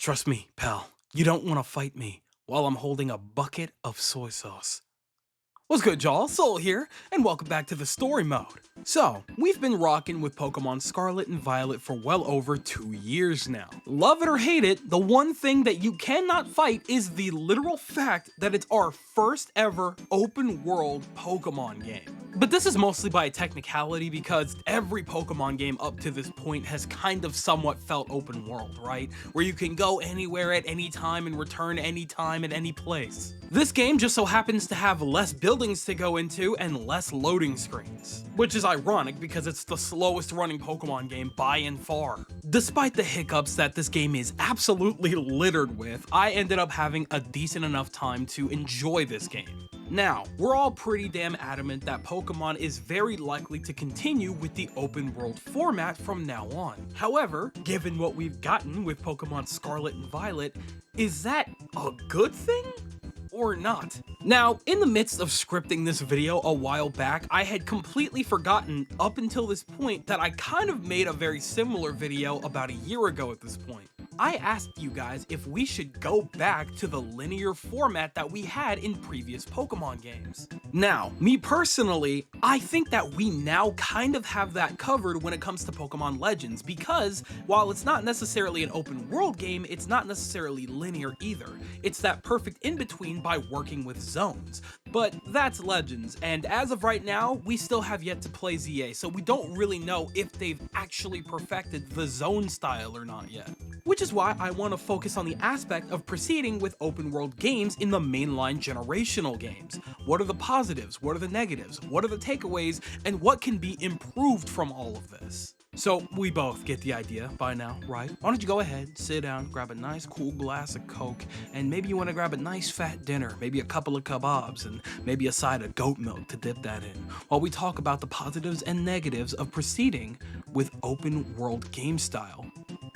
Trust me, pal, you don't want to fight me while I'm holding a bucket of soy sauce. What's good, y'all? Soul here, and welcome back to the story mode. So, we've been rocking with Pokemon Scarlet and Violet for well over 2 years now. Love it or hate it, the one thing that you cannot fight is the literal fact that it's our first ever open world Pokemon game. But this is mostly by technicality because every Pokemon game up to this point has kind of somewhat felt open world, right? Where you can go anywhere at any time and return anytime at any place. This game just so happens to have less buildings to go into and less loading screens, which is ironic because it's the slowest running Pokemon game by and far. Despite the hiccups that this game is absolutely littered with, I ended up having a decent enough time to enjoy this game. Now, we're all pretty damn adamant that Pokemon is very likely to continue with the open world format from now on. However, given what we've gotten with Pokemon Scarlet and Violet, is that a good thing? Or not. Now, in the midst of scripting this video a while back, I had completely forgotten up until this point that I kind of made a very similar video about a year ago at this point. I asked you guys if we should go back to the linear format that we had in previous Pokemon games. Now, me personally, I think that we now kind of have that covered when it comes to Pokemon Legends because while it's not necessarily an open world game, it's not necessarily linear either. It's that perfect in-between by working with zones. But that's Legends, and as of right now, we still have yet to play ZA, so we don't really know if they've actually perfected the zone style or not yet. Which is why I want to focus on the aspect of proceeding with open world games in the mainline generational games. What are the positives? What are the negatives? What are the takeaways? And what can be improved from all of this? So we both get the idea by now, right? Why don't you go ahead, sit down, grab a nice cool glass of Coke, and maybe you want to grab a nice fat dinner, maybe a couple of kebabs, and maybe a side of goat milk to dip that in, while we talk about the positives and negatives of proceeding with open world game style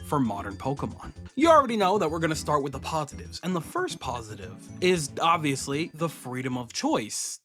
for modern Pokemon. You already know that we're going to start with the positives, and the first positive is obviously the freedom of choice,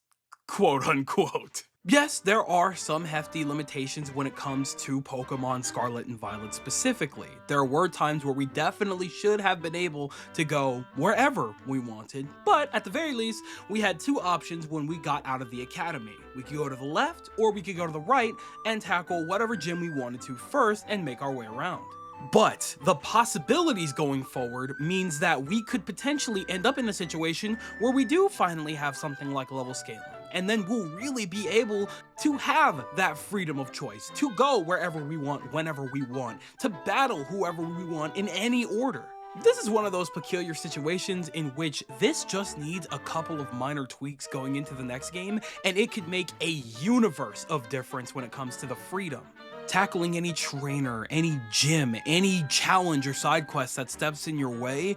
quote unquote. Yes, there are some hefty limitations when it comes to Pokemon Scarlet and Violet specifically. There were times where we definitely should have been able to go wherever we wanted, but at the very least, we had two options when we got out of the academy. We could go to the left or we could go to the right and tackle whatever gym we wanted to first and make our way around. But the possibilities going forward means that we could potentially end up in a situation where we do finally have something like level scaling. And then we'll really be able to have that freedom of choice, to go wherever we want, whenever we want, to battle whoever we want in any order. This is one of those peculiar situations in which this just needs a couple of minor tweaks going into the next game, and it could make a universe of difference when it comes to the freedom. Tackling any trainer, any gym, any challenge or side quest that steps in your way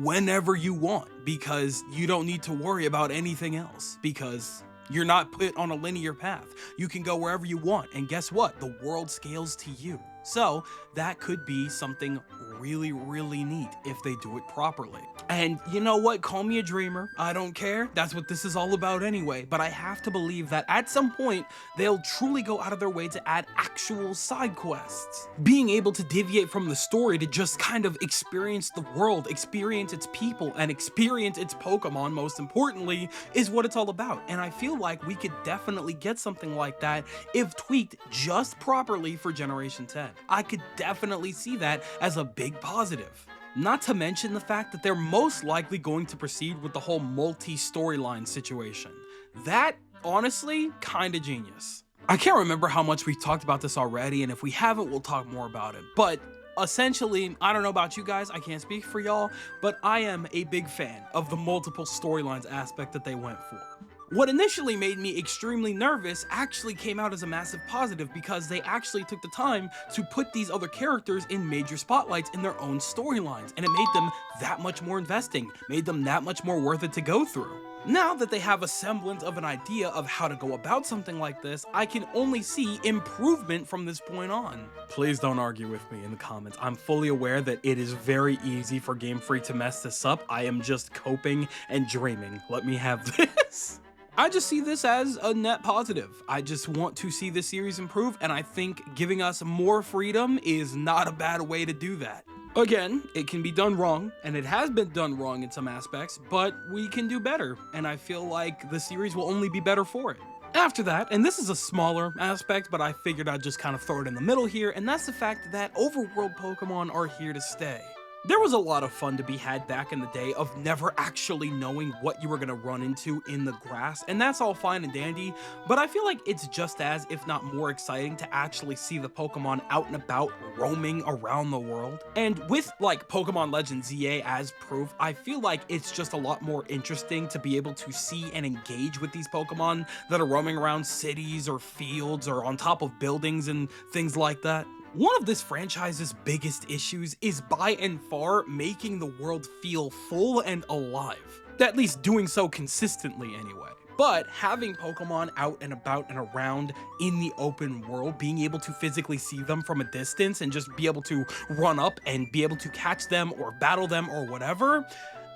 whenever you want, because you don't need to worry about anything else, because you're not put on a linear path. You can go wherever you want, and guess what? The world scales to you. So that could be something really, really neat if they do it properly. And you know what? Call me a dreamer. I don't care. That's what this is all about anyway. But I have to believe that at some point, they'll truly go out of their way to add actual side quests. Being able to deviate from the story to just kind of experience the world, experience its people, and experience its Pokemon, most importantly, is what it's all about. And I feel like we could definitely get something like that if tweaked just properly for Generation 10. I could definitely see that as a big positive. Not to mention the fact that they're most likely going to proceed with the whole multi-storyline situation. That, honestly, kinda genius. I can't remember how much we've talked about this already, and if we haven't, we'll talk more about it. But essentially, I don't know about you guys, I can't speak for y'all, but I am a big fan of the multiple storylines aspect that they went for. What initially made me extremely nervous actually came out as a massive positive because they actually took the time to put these other characters in major spotlights in their own storylines, and it made them that much more investing, made them that much more worth it to go through. Now that they have a semblance of an idea of how to go about something like this, I can only see improvement from this point on. Please don't argue with me in the comments. I'm fully aware that it is very easy for Game Freak to mess this up. I am just coping and dreaming. Let me have this. I just see this as a net positive. I just want to see this series improve, and I think giving us more freedom is not a bad way to do that. Again, it can be done wrong, and it has been done wrong in some aspects, but we can do better, and I feel like the series will only be better for it. After that, and this is a smaller aspect, but I figured I'd just kind of throw it in the middle here, and that's the fact that overworld Pokemon are here to stay. There was a lot of fun to be had back in the day of never actually knowing what you were going to run into in the grass, and that's all fine and dandy, but I feel like it's just as, if not more exciting to actually see the Pokemon out and about roaming around the world. And with like Pokemon Legends ZA as proof, I feel like it's just a lot more interesting to be able to see and engage with these Pokemon that are roaming around cities or fields or on top of buildings and things like that. One of this franchise's biggest issues is by and far making the world feel full and alive. At least doing so consistently anyway. But having Pokemon out and about and around in the open world, being able to physically see them from a distance and just be able to run up and be able to catch them or battle them or whatever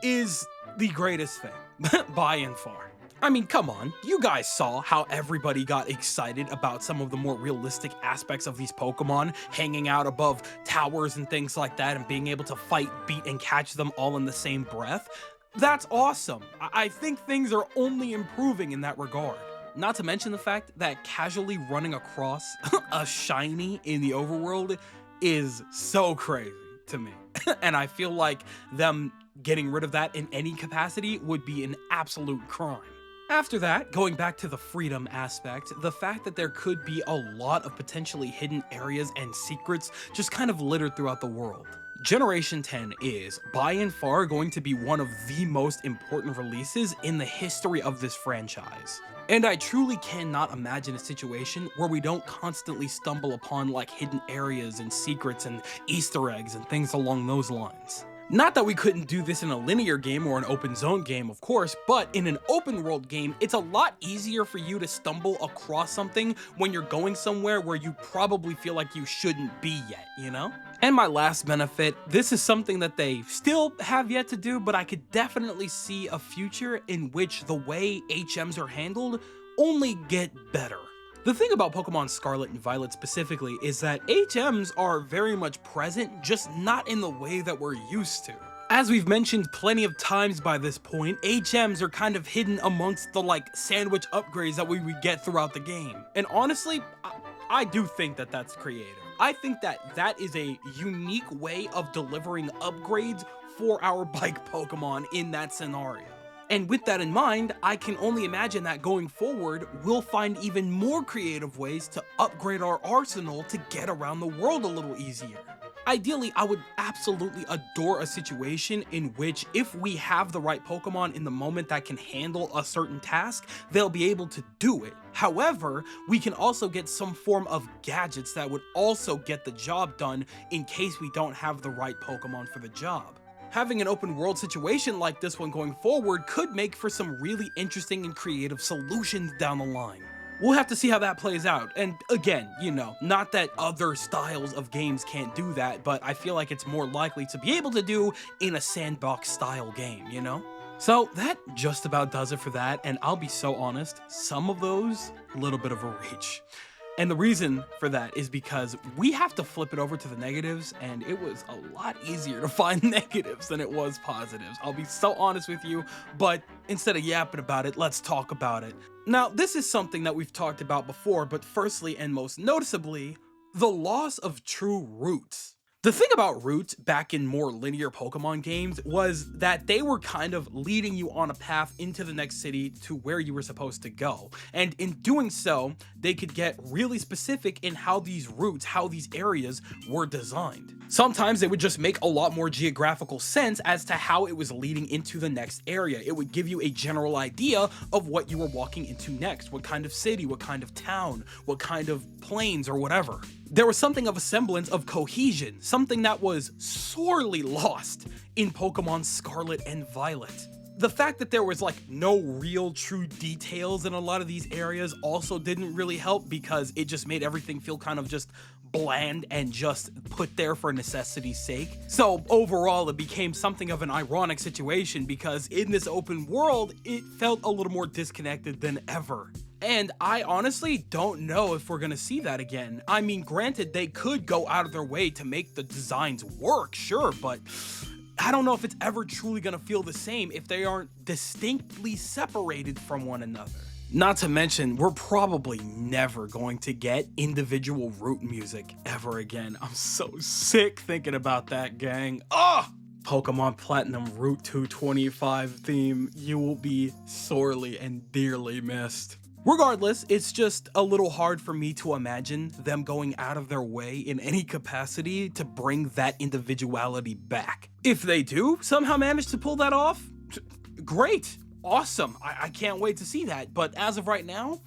is the greatest thing, by and far. I mean, come on, you guys saw how everybody got excited about some of the more realistic aspects of these Pokemon, hanging out above towers and things like that, and being able to fight, beat, and catch them all in the same breath. That's awesome. I think things are only improving in that regard. Not to mention the fact that casually running across a shiny in the overworld is so crazy to me. And I feel like them getting rid of that in any capacity would be an absolute crime. After that, going back to the freedom aspect, the fact that there could be a lot of potentially hidden areas and secrets just kind of littered throughout the world. Generation 10 is, by and far, going to be one of the most important releases in the history of this franchise. And I truly cannot imagine a situation where we don't constantly stumble upon like hidden areas and secrets and Easter eggs and things along those lines. Not that we couldn't do this in a linear game or an open zone game, of course, but in an open world game, it's a lot easier for you to stumble across something when you're going somewhere where you probably feel like you shouldn't be yet, you know? And my last benefit, this is something that they still have yet to do, but I could definitely see a future in which the way HMs are handled only get better. The thing about Pokemon Scarlet and Violet specifically is that HMs are very much present, just not in the way that we're used to. As we've mentioned plenty of times by this point, HMs are kind of hidden amongst the like sandwich upgrades that we would get throughout the game. And honestly, I do think that that's creative. I think that that is a unique way of delivering upgrades for our bike Pokemon in that scenario. And with that in mind, I can only imagine that going forward, we'll find even more creative ways to upgrade our arsenal to get around the world a little easier. Ideally, I would absolutely adore a situation in which if we have the right Pokemon in the moment that can handle a certain task, they'll be able to do it. However, we can also get some form of gadgets that would also get the job done in case we don't have the right Pokemon for the job. Having an open world situation like this one going forward could make for some really interesting and creative solutions down the line. We'll have to see how that plays out, and again, you know, not that other styles of games can't do that, but I feel like it's more likely to be able to do in a sandbox style game, you know? So that just about does it for that, and I'll be so honest, some of those, a little bit of a reach. And the reason for that is because we have to flip it over to the negatives, and it was a lot easier to find negatives than it was positives. I'll be so honest with you, but instead of yapping about it, let's talk about it. Now, this is something that we've talked about before, but firstly and most noticeably, the loss of true roots. The thing about routes back in more linear Pokemon games was that they were kind of leading you on a path into the next city to where you were supposed to go. And in doing so, they could get really specific in how these routes, how these areas were designed. Sometimes they would just make a lot more geographical sense as to how it was leading into the next area. It would give you a general idea of what you were walking into next, what kind of city, what kind of town, what kind of plains or whatever. There was something of a semblance of cohesion, something that was sorely lost in Pokemon Scarlet and Violet. The fact that there was like no real true details in a lot of these areas also didn't really help because it just made everything feel kind of just bland and just put there for necessity's sake. So overall, it became something of an ironic situation because in this open world, it felt a little more disconnected than ever. And I honestly don't know if we're gonna see that again. I mean, granted, they could go out of their way to make the designs work, sure, but I don't know if it's ever truly gonna feel the same if they aren't distinctly separated from one another. Not to mention, we're probably never going to get individual root music ever again. I'm so sick thinking about that, gang. Ugh! Pokemon Platinum Route 225 theme, you will be sorely and dearly missed. Regardless, it's just a little hard for me to imagine them going out of their way in any capacity to bring that individuality back. If they do somehow manage to pull that off, great, awesome, I can't wait to see that, but as of right now,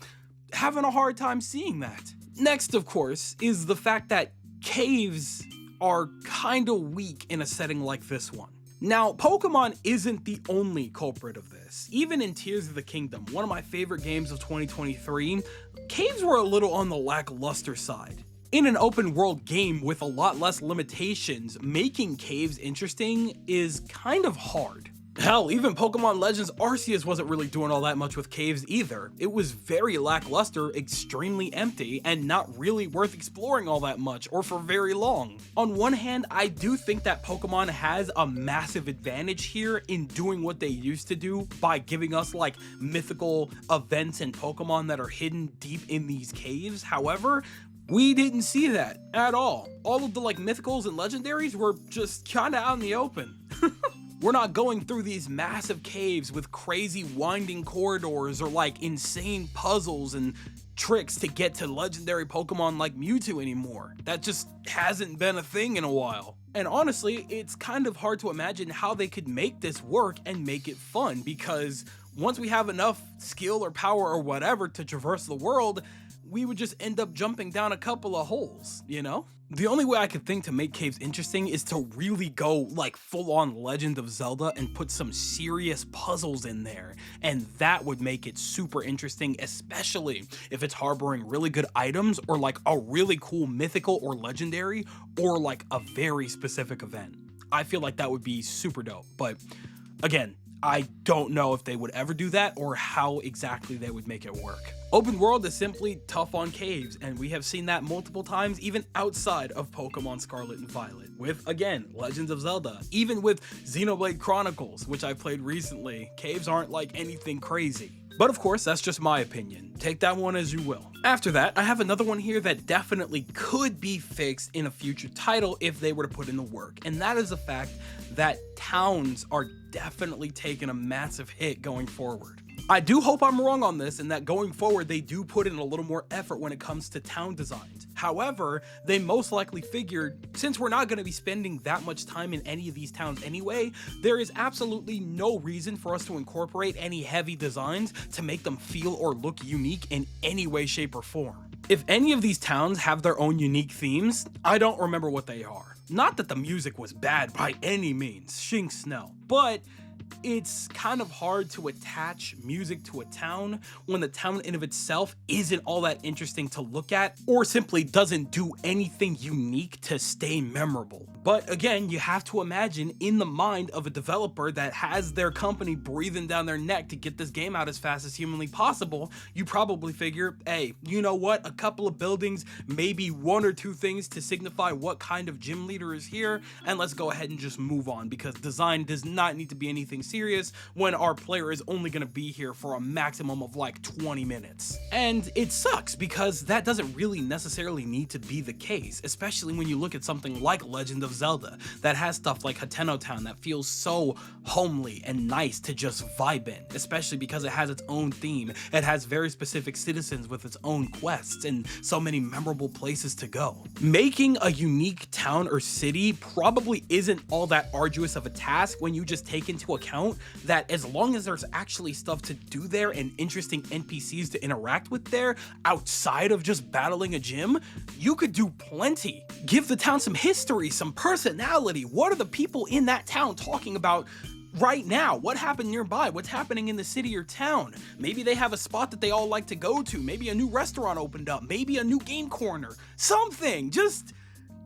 having a hard time seeing that. Next, of course, is the fact that caves are kinda weak in a setting like this one. Now, Pokemon isn't the only culprit of this. Even in Tears of the Kingdom, one of my favorite games of 2023, caves were a little on the lackluster side. In an open world game with a lot less limitations, making caves interesting is kind of hard. Hell, even Pokemon Legends Arceus wasn't really doing all that much with caves either. It was very lackluster, extremely empty, and not really worth exploring all that much or for very long. On one hand, I do think that Pokemon has a massive advantage here in doing what they used to do by giving us like mythical events and Pokemon that are hidden deep in these caves. However, we didn't see that at all. All of the like mythicals and legendaries were just kinda out in the open. We're not going through these massive caves with crazy winding corridors or like insane puzzles and tricks to get to legendary Pokemon like Mewtwo anymore. That just hasn't been a thing in a while. And honestly, it's kind of hard to imagine how they could make this work and make it fun, because once we have enough skill or power or whatever to traverse the world, we would just end up jumping down a couple of holes, you know? The only way I could think to make caves interesting is to really go like full on Legend of Zelda and put some serious puzzles in there. And that would make it super interesting, especially if it's harboring really good items or like a really cool mythical or legendary or like a very specific event. I feel like that would be super dope. But again, I don't know if they would ever do that or how exactly they would make it work. Open world is simply tough on caves, and we have seen that multiple times even outside of Pokemon Scarlet and Violet, with, again, Legends of Zelda. Even with Xenoblade Chronicles, which I played recently, caves aren't like anything crazy. But of course, that's just my opinion. Take that one as you will. After that, I have another one here that definitely could be fixed in a future title if they were to put in the work, and that is the fact that towns are definitely taking a massive hit going forward. I do hope I'm wrong on this and that going forward they do put in a little more effort when it comes to town designs. However, they most likely figured, since we're not going to be spending that much time in any of these towns anyway, there is absolutely no reason for us to incorporate any heavy designs to make them feel or look unique in any way, shape, or form. If any of these towns have their own unique themes, I don't remember what they are. Not that the music was bad by any means, Shink Snell, but it's kind of hard to attach music to a town when the town in of itself isn't all that interesting to look at or simply doesn't do anything unique to stay memorable. But again, you have to imagine in the mind of a developer that has their company breathing down their neck to get this game out as fast as humanly possible, you probably figure, hey, you know what, a couple of buildings, maybe one or two things to signify what kind of gym leader is here, and let's go ahead and just move on, because design does not need to be anything serious when our player is only going to be here for a maximum of like 20 minutes. And it sucks because that doesn't really necessarily need to be the case, especially when you look at something like Legend of Zelda that has stuff like Hateno Town that feels so homely and nice to just vibe in, especially because it has its own theme. It has very specific citizens with its own quests and so many memorable places to go. Making a unique town or city probably isn't all that arduous of a task when you just take into account that as long as there's actually stuff to do there and interesting NPCs to interact with there outside of just battling a gym, you could do plenty. Give the town some history, some personality. What are the people in that town talking about right now? What happened nearby? What's happening in the city or town? Maybe they have a spot that they all like to go to. Maybe a new restaurant opened up. Maybe a new game corner. Something. Just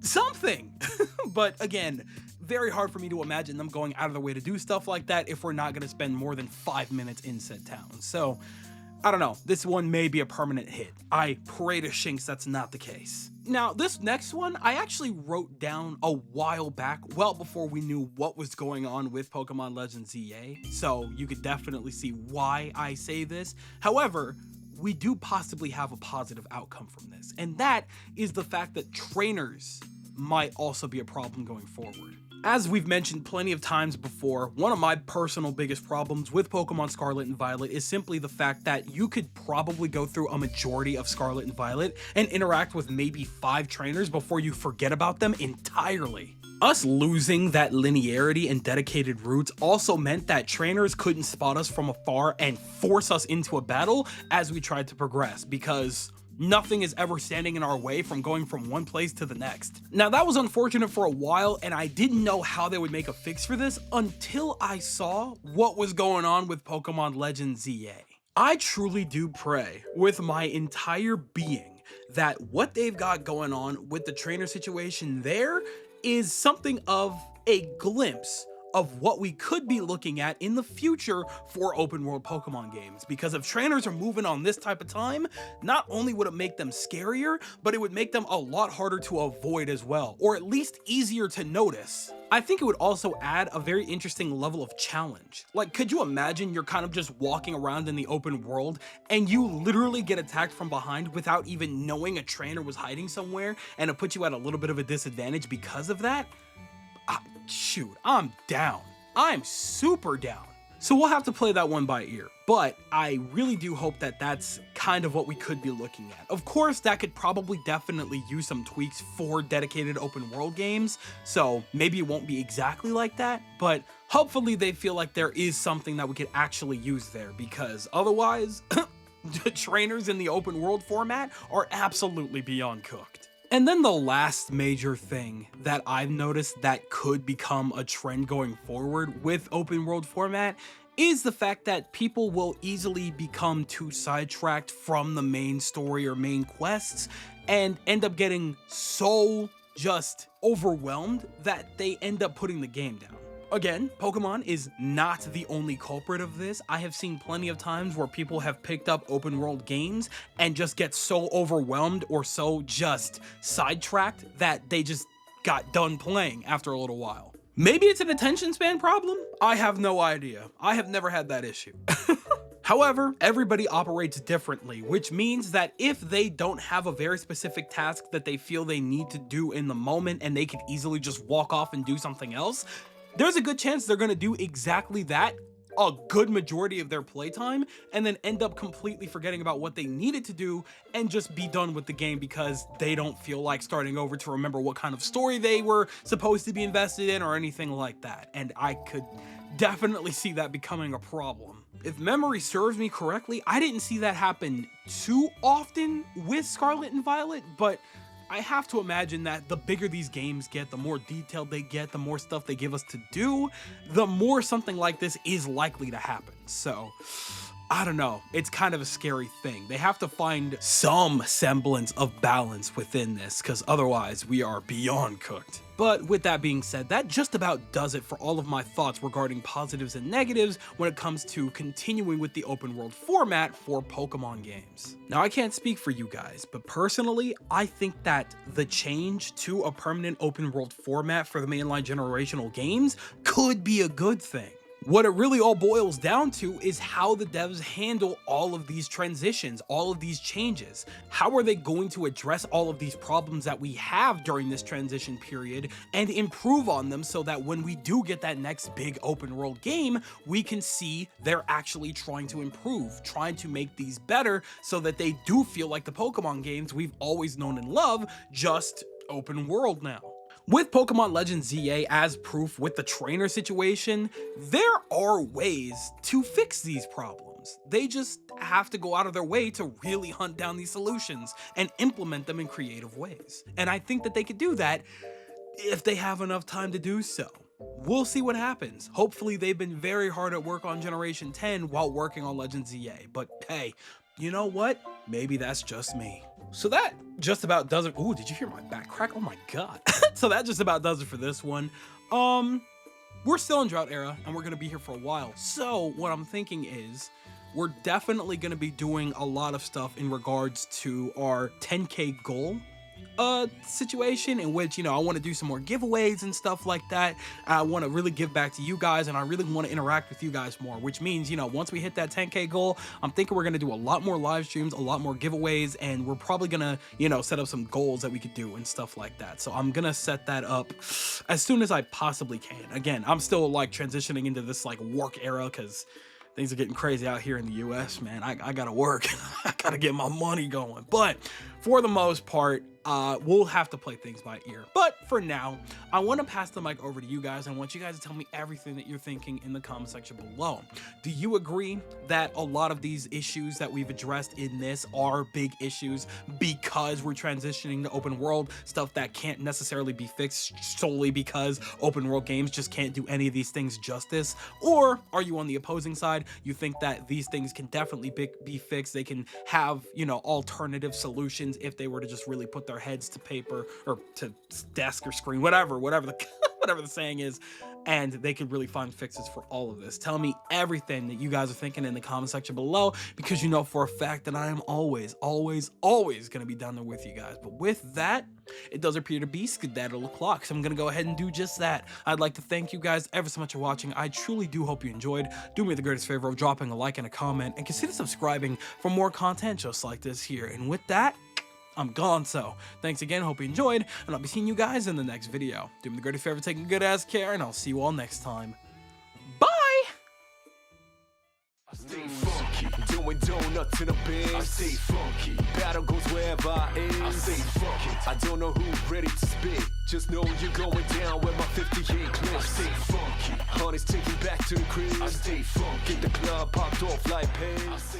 something. But again, very hard for me to imagine them going out of their way to do stuff like that if we're not going to spend more than 5 minutes in said town. So I don't know, this one may be a permanent hit. I pray to Shinx that's not the case. Now, this next one, I actually wrote down a while back, well before we knew what was going on with Pokemon Legends ZA, so you could definitely see why I say this. However, we do possibly have a positive outcome from this, and that is the fact that trainers might also be a problem going forward. As we've mentioned plenty of times before, one of my personal biggest problems with Pokemon Scarlet and Violet is simply the fact that you could probably go through a majority of Scarlet and Violet and interact with maybe 5 trainers before you forget about them entirely. Us losing that linearity and dedicated routes also meant that trainers couldn't spot us from afar and force us into a battle as we tried to progress, because nothing is ever standing in our way from going from one place to the next. Now, that was unfortunate for a while, and I didn't know how they would make a fix for this until I saw what was going on with Pokemon Legends ZA. I truly do pray with my entire being that what they've got going on with the trainer situation there is something of a glimpse of what we could be looking at in the future for open world Pokemon games. Because if trainers are moving on this type of time, not only would it make them scarier, but it would make them a lot harder to avoid as well, or at least easier to notice. I think it would also add a very interesting level of challenge. Like, could you imagine you're kind of just walking around in the open world and you literally get attacked from behind without even knowing a trainer was hiding somewhere, and it puts you at a little bit of a disadvantage because of that? Shoot, I'm down. I'm super down. So we'll have to play that one by ear, but I really do hope that that's kind of what we could be looking at. Of course, that could probably definitely use some tweaks for dedicated open world games, so maybe it won't be exactly like that, but hopefully they feel like there is something that we could actually use there, because otherwise, the trainers in the open world format are absolutely beyond cooked. And then the last major thing that I've noticed that could become a trend going forward with open world format is the fact that people will easily become too sidetracked from the main story or main quests and end up getting so just overwhelmed that they end up putting the game down. Again, Pokemon is not the only culprit of this. I have seen plenty of times where people have picked up open world games and just get so overwhelmed or so just sidetracked that they just got done playing after a little while. Maybe it's an attention span problem? I have no idea. I have never had that issue. However, everybody operates differently, which means that if they don't have a very specific task that they feel they need to do in the moment and they could easily just walk off and do something else, there's a good chance they're going to do exactly that a good majority of their playtime and then end up completely forgetting about what they needed to do and just be done with the game because they don't feel like starting over to remember what kind of story they were supposed to be invested in or anything like that. And I could definitely see that becoming a problem. If memory serves me correctly, I didn't see that happen too often with Scarlet and Violet, but I have to imagine that the bigger these games get, the more detailed they get, the more stuff they give us to do, the more something like this is likely to happen. So, I don't know, it's kind of a scary thing. They have to find some semblance of balance within this, because otherwise we are beyond cooked. But with that being said, that just about does it for all of my thoughts regarding positives and negatives when it comes to continuing with the open world format for Pokemon games. Now, I can't speak for you guys, but personally, I think that the change to a permanent open world format for the mainline generational games could be a good thing. What it really all boils down to is how the devs handle all of these transitions, all of these changes. How are they going to address all of these problems that we have during this transition period and improve on them so that when we do get that next big open world game, we can see they're actually trying to improve, trying to make these better so that they do feel like the Pokemon games we've always known and loved, just open world now. With Pokemon Legends ZA as proof with the trainer situation, there are ways to fix these problems. They just have to go out of their way to really hunt down these solutions and implement them in creative ways. And I think that they could do that if they have enough time to do so. We'll see what happens. Hopefully they've been very hard at work on Generation 10 while working on Legends ZA, but hey, you know what? Maybe that's just me. So that just about does it. Ooh, did you hear my back crack? Oh my god. So that just about does it for this one. We're still in drought era and we're gonna be here for a while. So what I'm thinking is we're definitely going to be doing a lot of stuff in regards to our 10K goal situation, in which, you know, I want to do some more giveaways and stuff like that. I want to really give back to you guys, and I really want to interact with you guys more, which means, you know, once we hit that 10K goal, I'm thinking we're going to do a lot more live streams, a lot more giveaways, and we're probably going to, you know, set up some goals that we could do and stuff like that. So I'm going to set that up as soon as I possibly can. Again, I'm still like transitioning into this like work era, because things are getting crazy out here in the US, man. I gotta work. I gotta get my money going. But for the most part, we'll have to play things by ear. But for now, I want to pass the mic over to you guys. I want you guys to tell me everything that you're thinking in the comment section below. Do you agree that a lot of these issues that we've addressed in this are big issues because we're transitioning to open world, stuff that can't necessarily be fixed solely because open world games just can't do any of these things justice? Or are you on the opposing side? You think that these things can definitely be fixed. They can have, you know, alternative solutions if they were to just really put their heads to paper or to desk or screen, whatever the whatever the saying is, and they could really find fixes for all of this. Tell me everything that you guys are thinking in the comment section below, because you know for a fact that I am always gonna be down there with you guys. But with that, it does appear to be skedaddle o'clock, so I'm gonna go ahead and do just that. I'd like to thank you guys ever so much for watching. I truly do hope you enjoyed. Do me the greatest favor of dropping a like and a comment, and consider subscribing for more content just like this here. And with that, I'm gone. So thanks again, hope you enjoyed, and I'll be seeing you guys in the next video. Do me the greatest favor, taking good ass care, and I'll see you all next time. Bye! I stay funky, doing donuts in a bin. I stay funky, battle goes wherever I am. I stay funky, I don't know who's ready to spit. Just know you're going down with my 58 clips. I stay funky, honey's taking back to the crib. I stay funky, get the club popped off like pins.